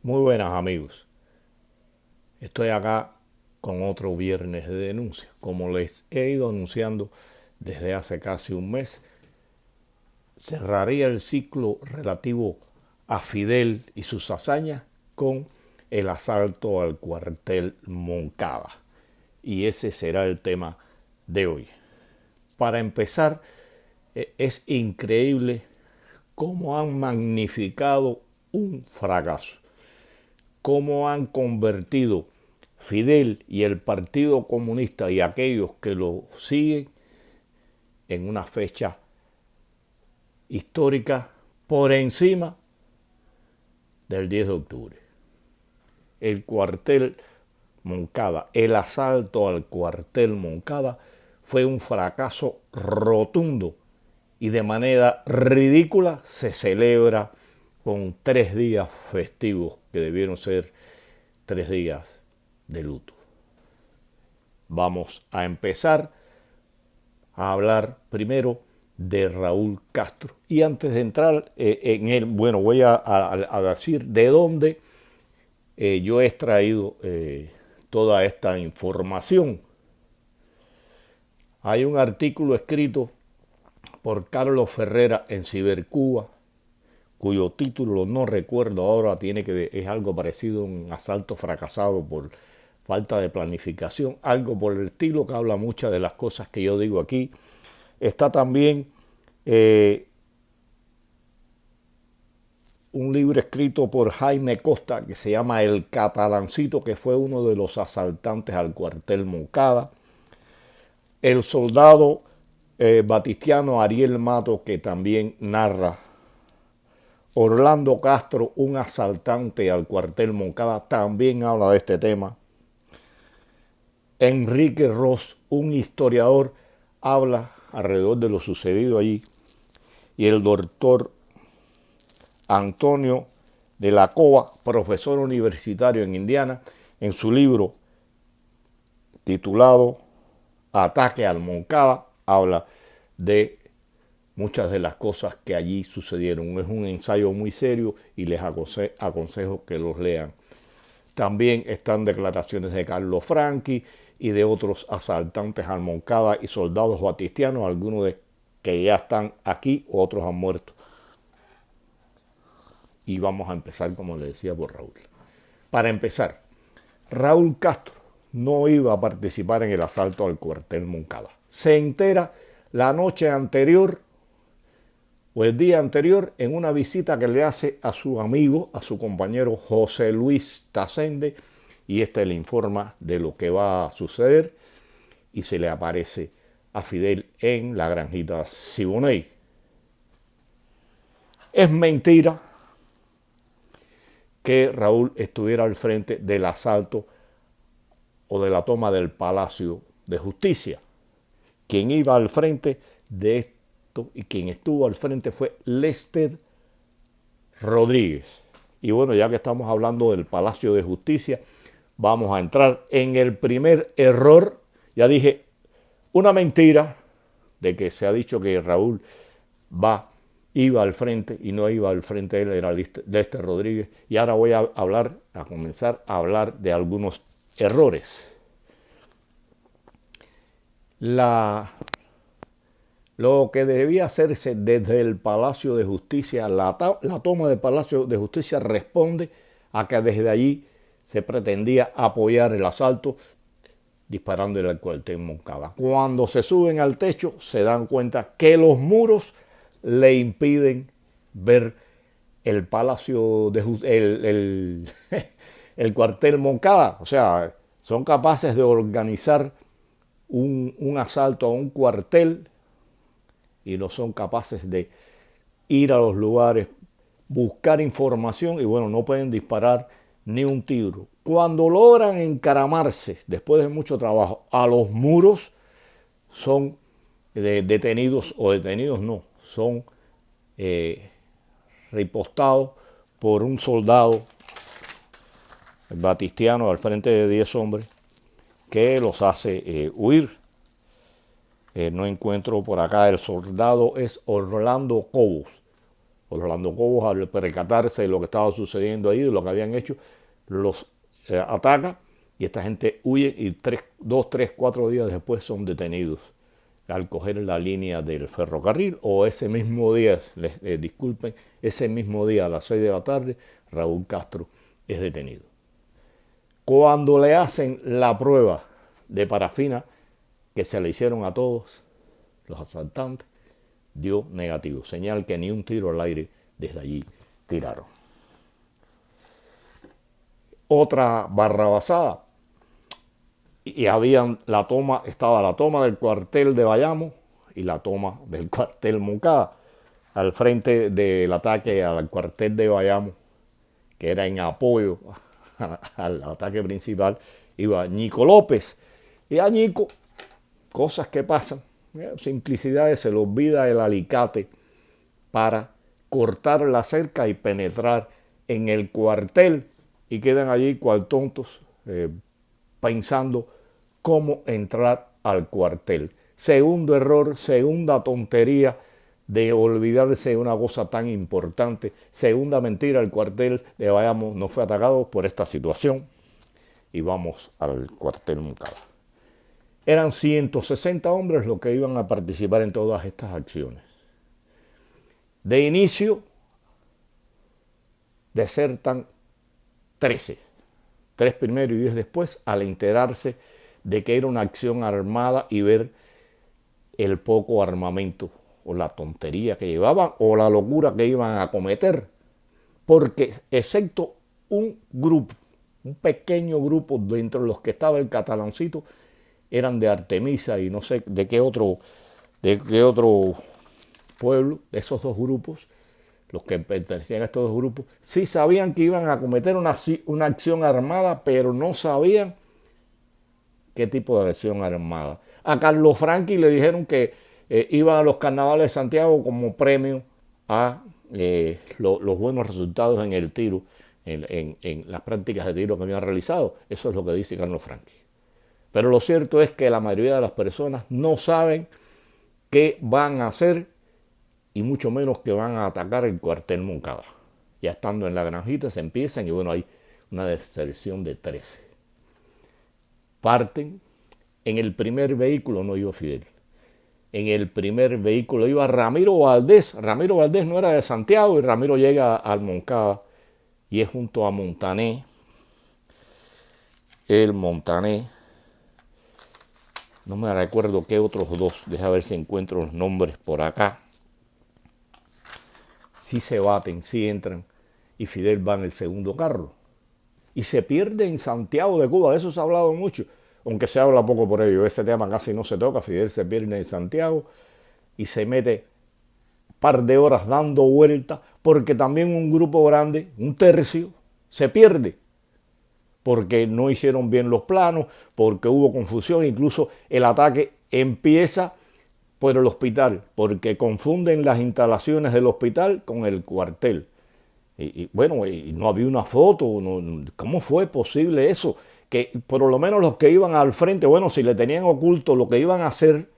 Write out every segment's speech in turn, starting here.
Muy buenas amigos, estoy acá con otro viernes de denuncia. Como les he ido anunciando desde hace casi un mes, cerraría el ciclo relativo a Fidel y sus hazañas con el asalto al cuartel Moncada. Y ese será el tema de hoy. Para empezar, es increíble cómo han magnificado un fracaso, cómo han convertido Fidel y el Partido Comunista y aquellos que lo siguen en una fecha histórica por encima del 10 de octubre. El cuartel Moncada, el asalto al cuartel Moncada fue un fracaso rotundo y de manera ridícula se celebra con 3 días festivos que debieron ser 3 días de luto. Vamos a empezar a hablar primero de Raúl Castro. Y antes de entrar en él, bueno, voy a decir de dónde yo he extraído toda esta información. Hay un artículo escrito por Carlos Ferrera en Cibercuba, cuyo título no recuerdo ahora, es algo parecido a un asalto fracasado por falta de planificación, algo por el estilo, que habla muchas de las cosas que yo digo aquí. Está también un libro escrito por Jaime Costa que se llama El Catalancito, que fue uno de los asaltantes al cuartel Moncada. El soldado batistiano Ariel Mato, que también narra. Orlando Castro, un asaltante al cuartel Moncada, también habla de este tema. Enrique Ross, un historiador, habla alrededor de lo sucedido allí. Y el doctor Antonio de la Cova, profesor universitario en Indiana, en su libro titulado Ataque al Moncada, habla de muchas de las cosas que allí sucedieron. Es un ensayo muy serio y les aconsejo que los lean. También están declaraciones de Carlos Franchi y de otros asaltantes al Moncada y soldados batistianos, algunos de que ya están aquí, otros han muerto. Y vamos a empezar, como le decía, por Raúl. Para empezar, Raúl Castro no iba a participar en el asalto al cuartel Moncada. Se entera la noche anterior o el día anterior en una visita que le hace a su amigo, a su compañero José Luis Tasende, y le informa de lo que va a suceder y se le aparece a Fidel en la granjita Siboney. Es mentira que Raúl estuviera al frente del asalto o de la toma del Palacio de Justicia. Quien iba al frente de esto y quien estuvo al frente fue Lester Rodríguez. Y bueno, ya que estamos hablando del Palacio de Justicia, vamos a entrar en el primer error. Ya dije, una mentira de que se ha dicho que Raúl iba al frente y no iba al frente, él era Lester Rodríguez. Y ahora voy a comenzar a hablar de algunos errores. Lo que debía hacerse desde el Palacio de Justicia, la toma del Palacio de Justicia responde a que desde allí se pretendía apoyar el asalto disparándole al cuartel Moncada. Cuando se suben al techo se dan cuenta que los muros le impiden ver el Palacio de el cuartel Moncada. O sea, son capaces de organizar un asalto a un cuartel y no son capaces de ir a los lugares, buscar información y bueno, no pueden disparar ni un tiro. Cuando logran encaramarse, después de mucho trabajo, a los muros, son detenidos no, son ripostados por un soldado batistiano al frente de 10 hombres que los hace huir. No encuentro por acá, el soldado es Orlando Cobos. Orlando Cobos, al percatarse de lo que estaba sucediendo ahí, de lo que habían hecho, los ataca y esta gente huye y 2, 3, 4 días después son detenidos al coger la línea del ferrocarril, o ese mismo día, disculpen, ese mismo día a las 6 de la tarde, Raúl Castro es detenido. Cuando le hacen la prueba de parafina que se le hicieron a todos los asaltantes, dio negativo, señal que ni un tiro al aire desde allí tiraron. Otra barrabasada, y estaba la toma del cuartel de Bayamo y la toma del cuartel Moncada. Al frente del ataque al cuartel de Bayamo, que era en apoyo al ataque principal, iba Ñico López. Y a Ñico, cosas que pasan, simplicidades, se le olvida el alicate para cortar la cerca y penetrar en el cuartel, y quedan allí cual tontos pensando cómo entrar al cuartel. Segundo error, segunda tontería de olvidarse de una cosa tan importante. Segunda mentira, el cuartel de Bayamo no fue atacado por esta situación. Y vamos al cuartel Moncada. Eran 160 hombres los que iban a participar en todas estas acciones. De inicio, desertan 13. 3 primero y 10 después, al enterarse de que era una acción armada y ver el poco armamento o la tontería que llevaban o la locura que iban a cometer. Porque excepto un grupo, un pequeño grupo dentro de los que estaba el Catalancito, eran de Artemisa y no sé de qué otro pueblo, de esos dos grupos, los que pertenecían a estos dos grupos, sí sabían que iban a cometer una acción armada, pero no sabían qué tipo de acción armada. A Carlos Franqui le dijeron que iban a los carnavales de Santiago como premio a los buenos resultados en el tiro, en las prácticas de tiro que habían realizado. Eso es lo que dice Carlos Franqui. Pero lo cierto es que la mayoría de las personas no saben qué van a hacer y mucho menos que van a atacar el cuartel Moncada. Ya estando en la granjita se empiezan y bueno, hay una deserción de 13. Parten. En el primer vehículo no iba Fidel. En el primer vehículo iba Ramiro Valdés. Ramiro Valdés no era de Santiago y Ramiro llega al Moncada y es junto a Montané. El Montané. No me recuerdo qué otros dos. Deja ver si encuentro los nombres por acá. Sí se baten, sí entran. Y Fidel va en el segundo carro. Y se pierde en Santiago de Cuba. De eso se ha hablado mucho. Aunque se habla poco por ello. Ese tema casi no se toca. Fidel se pierde en Santiago. Y se mete un par de horas dando vueltas. Porque también un grupo grande, un tercio, se pierde. Porque no hicieron bien los planos, porque hubo confusión, incluso el ataque empieza por el hospital, porque confunden las instalaciones del hospital con el cuartel. Y bueno, y no había una foto, ¿cómo fue posible eso? Que por lo menos los que iban al frente, bueno, si le tenían oculto lo que iban a hacer,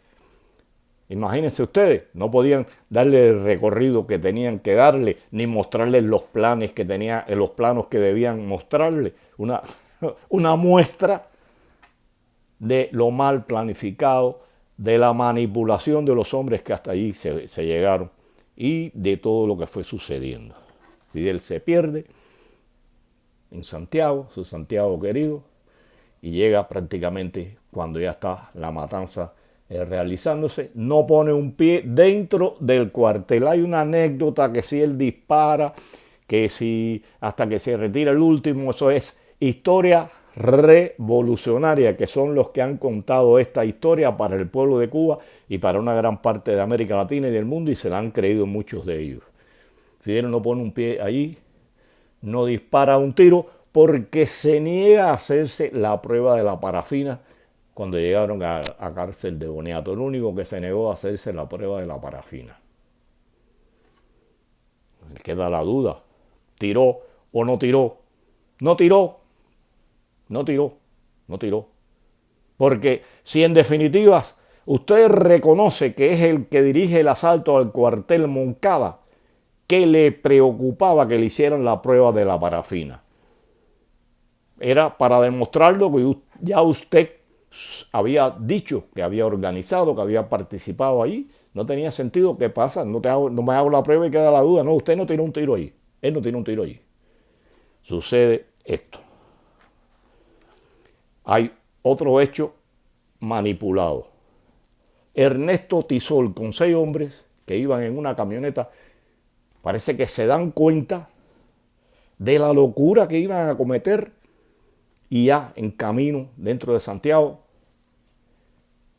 imagínense ustedes, no podían darle el recorrido que tenían que darle, ni mostrarles los planes que tenía, los planos que debían mostrarle. Una muestra de lo mal planificado, de la manipulación de los hombres que hasta allí se llegaron y de todo lo que fue sucediendo. Fidel se pierde en Santiago, su Santiago querido, y llega prácticamente cuando ya está la matanza realizándose, no pone un pie dentro del cuartel. Hay una anécdota que si él dispara, que si hasta que se retira el último, eso es historia revolucionaria, que son los que han contado esta historia para el pueblo de Cuba y para una gran parte de América Latina y del mundo, y se la han creído muchos de ellos. Fidel no pone un pie allí, no dispara un tiro porque se niega a hacerse la prueba de la parafina cuando llegaron a cárcel de Boniato. El único que se negó a hacerse la prueba de la parafina. Queda la duda, ¿tiró o no tiró? No tiró. No tiró. Porque si en definitiva usted reconoce que es el que dirige el asalto al cuartel Moncada que le preocupaba que le hicieran la prueba de la parafina. Era para demostrarlo que ya usted había dicho que había organizado, que había participado ahí. No tenía sentido. ¿Qué pasa? No me hago la prueba y queda la duda. No, usted no tiene un tiro ahí. Él no tiene un tiro ahí. Sucede esto. Hay otro hecho manipulado. Ernesto Tisol con 6 hombres que iban en una camioneta, parece que se dan cuenta de la locura que iban a cometer y ya en camino dentro de Santiago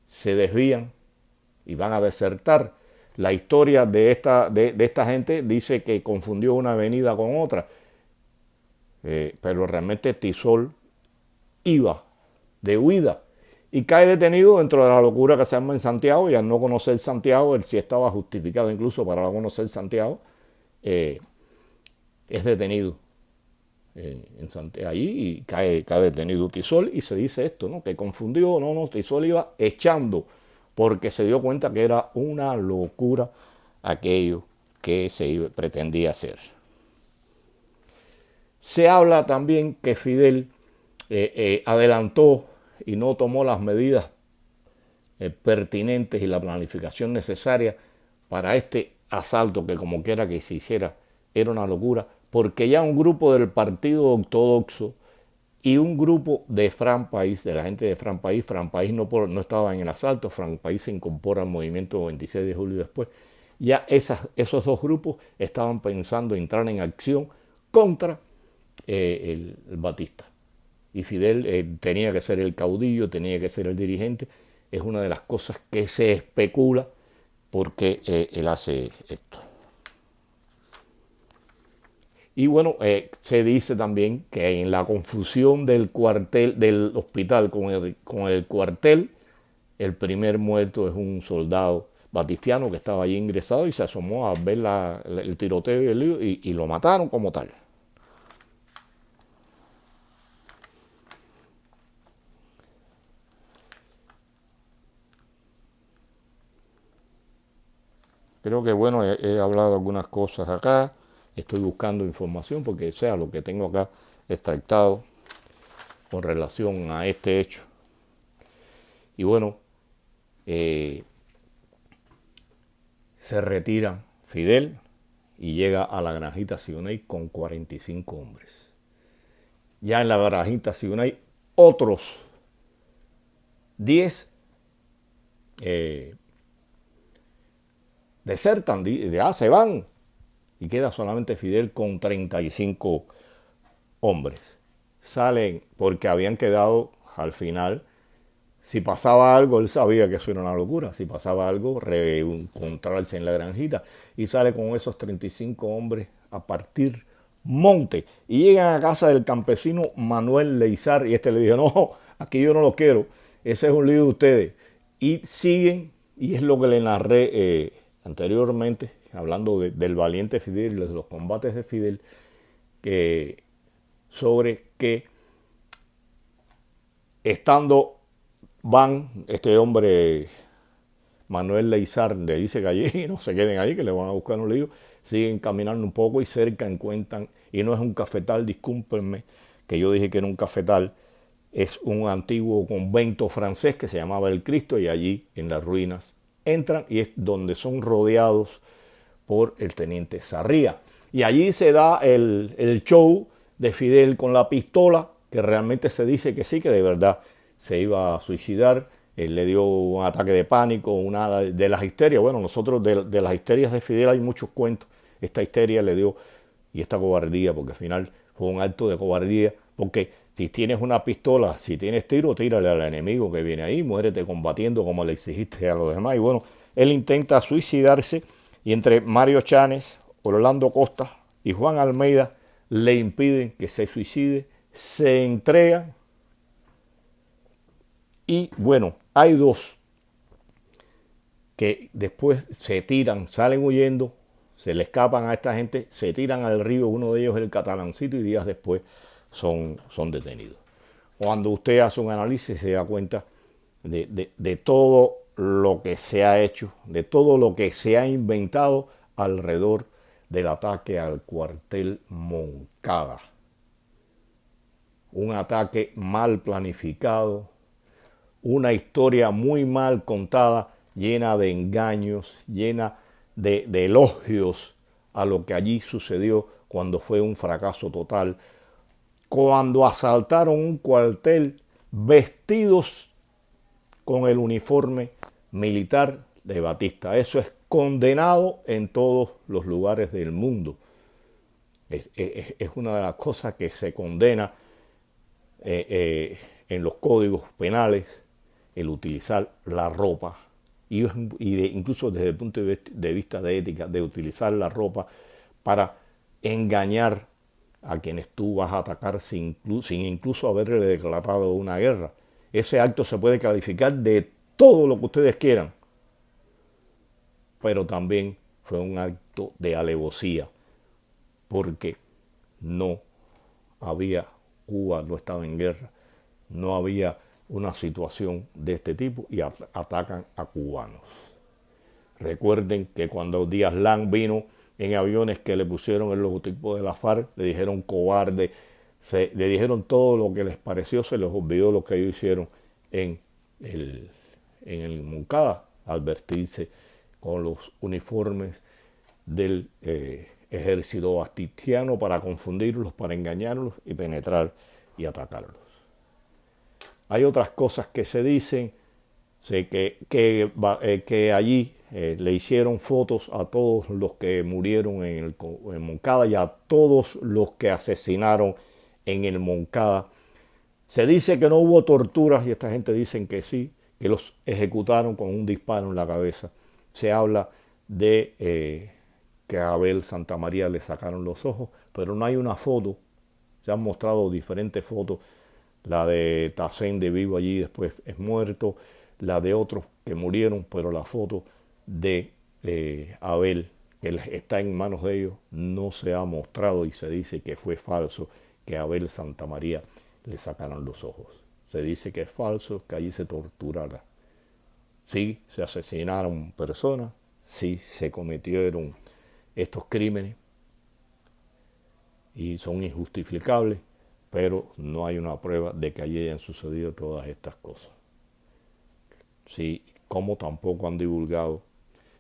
se desvían y van a desertar. La historia de esta gente dice que confundió una avenida con otra, pero realmente Tisol iba de huida y cae detenido dentro de la locura que se arma en Santiago, y al no conocer Santiago, él sí estaba justificado incluso para no conocer Santiago, es detenido allí y cae detenido Tisol, y se dice esto, ¿no? Que confundió, no, Tisol iba echando porque se dio cuenta que era una locura aquello que se pretendía hacer. Se habla también que Fidel adelantó y no tomó las medidas pertinentes y la planificación necesaria para este asalto, que como quiera que se hiciera era una locura, porque ya un grupo del Partido Ortodoxo y un grupo de Fran País, de la gente de Fran País no estaba en el asalto, Fran País se incorpora al movimiento 26 de julio después, ya esos dos grupos estaban pensando entrar en acción contra el Batista. Y Fidel tenía que ser el caudillo, tenía que ser el dirigente. Es una de las cosas que se especula porque él hace esto. Y bueno, se dice también que en la confusión del cuartel, del hospital con el cuartel, el primer muerto es un soldado batistiano que estaba allí ingresado y se asomó a ver el tiroteo y el lío y lo mataron como tal. Creo que bueno, he hablado algunas cosas acá. Estoy buscando información porque sea lo que tengo acá extractado con relación a este hecho. Y bueno, se retira Fidel y llega a la granjita Sioney con 45 hombres. Ya en la granjita Sioney otros 10 desertan, ya se van, y queda solamente Fidel con 35 hombres. Salen porque habían quedado al final. Si pasaba algo, él sabía que eso era una locura. Si pasaba algo, reencontrarse en la granjita. Y sale con esos 35 hombres a partir monte. Y llegan a casa del campesino Manuel Leizar. Y este le dijo, no, aquí yo no lo quiero. Ese es un lío de ustedes. Y siguen, y es lo que le narré anteriormente, hablando del valiente Fidel y de los combates de Fidel, sobre que estando este hombre Manuel Leizar le dice que allí no se queden ahí, que le van a buscar un lío, siguen caminando un poco y cerca encuentran, y no es un cafetal, discúlpenme que yo dije que era un cafetal, es un antiguo convento francés que se llamaba el Cristo, y allí en las ruinas entran y es donde son rodeados por el teniente Sarría. Y allí se da el show de Fidel con la pistola, que realmente se dice que sí, que de verdad se iba a suicidar. Él le dio un ataque de pánico, una de las histerias. Bueno, nosotros de las histerias de Fidel hay muchos cuentos. Esta histeria le dio, y esta cobardía, porque al final fue un acto de cobardía, porque si tienes una pistola, si tienes tiro, tírale al enemigo que viene ahí, muérete combatiendo como le exigiste a los demás. Y bueno, él intenta suicidarse, y entre Mario Chanes, Orlando Costa y Juan Almeida le impiden que se suicide, se entregan. Y bueno, hay dos que después se tiran, salen huyendo, se le escapan a esta gente, se tiran al río, uno de ellos es el Catalancito, y días después son detenidos. Cuando usted hace un análisis se da cuenta de todo lo que se ha hecho, de todo lo que se ha inventado alrededor del ataque al cuartel Moncada. Un ataque mal planificado, una historia muy mal contada, llena de engaños, llena de elogios a lo que allí sucedió cuando fue un fracaso total. Cuando asaltaron un cuartel vestidos con el uniforme militar de Batista. Eso es condenado en todos los lugares del mundo. Es una de las cosas que se condena en los códigos penales, el utilizar la ropa, incluso desde el punto de vista de ética, de utilizar la ropa para engañar a quienes tú vas a atacar sin incluso haberle declarado una guerra. Ese acto se puede calificar de todo lo que ustedes quieran, pero también fue un acto de alevosía, porque Cuba no estaba en guerra, no había una situación de este tipo y atacan a cubanos. Recuerden que cuando Díaz Lang vino en aviones que le pusieron el logotipo de la FARC, le dijeron cobarde, le dijeron todo lo que les pareció, se les olvidó lo que ellos hicieron en el Moncada al vestirse con los uniformes del ejército bastistiano para confundirlos, para engañarlos y penetrar y atacarlos. Hay otras cosas que se dicen, sé que allí le hicieron fotos a todos los que murieron en Moncada y a todos los que asesinaron en el Moncada. Se dice que no hubo torturas y esta gente dicen que sí, que los ejecutaron con un disparo en la cabeza. Se habla de que a Abel Santamaría le sacaron los ojos, pero no hay una foto. Se han mostrado diferentes fotos, la de Tacén de vivo allí después es muerto, la de otros que murieron, pero la foto de Abel, que está en manos de ellos, no se ha mostrado y se dice que fue falso, que a Abel Santamaría le sacaron los ojos. Se dice que es falso, que allí se torturara. Sí, se asesinaron personas, sí se cometieron estos crímenes y son injustificables, pero no hay una prueba de que allí hayan sucedido todas estas cosas. Sí, como tampoco han divulgado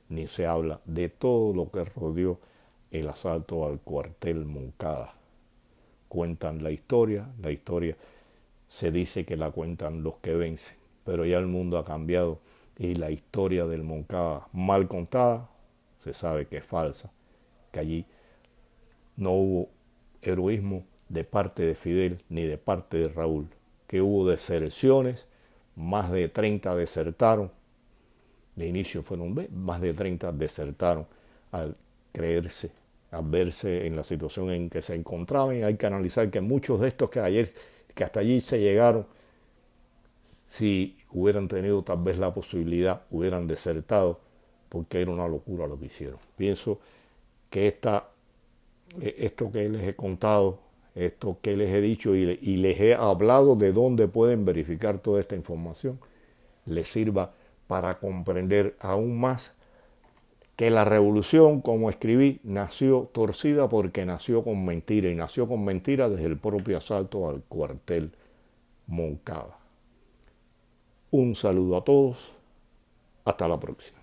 ni se habla de todo lo que rodeó el asalto al cuartel Moncada. Cuentan la historia se dice que la cuentan los que vencen, pero ya el mundo ha cambiado y la historia del Moncada mal contada se sabe que es falsa, que allí no hubo heroísmo de parte de Fidel ni de parte de Raúl, que hubo deserciones, más de 30 desertaron, de inicio fueron más de 30 desertaron al verse en la situación en que se encontraban. Y hay que analizar que muchos de estos que hasta allí se llegaron, si hubieran tenido tal vez la posibilidad, hubieran desertado, porque era una locura lo que hicieron. Pienso que esto que les he contado, esto que les he dicho y les he hablado de dónde pueden verificar toda esta información, les sirva para comprender aún más que la revolución, como escribí, nació torcida porque nació con mentira, y nació con mentira desde el propio asalto al cuartel Moncada. Un saludo a todos, hasta la próxima.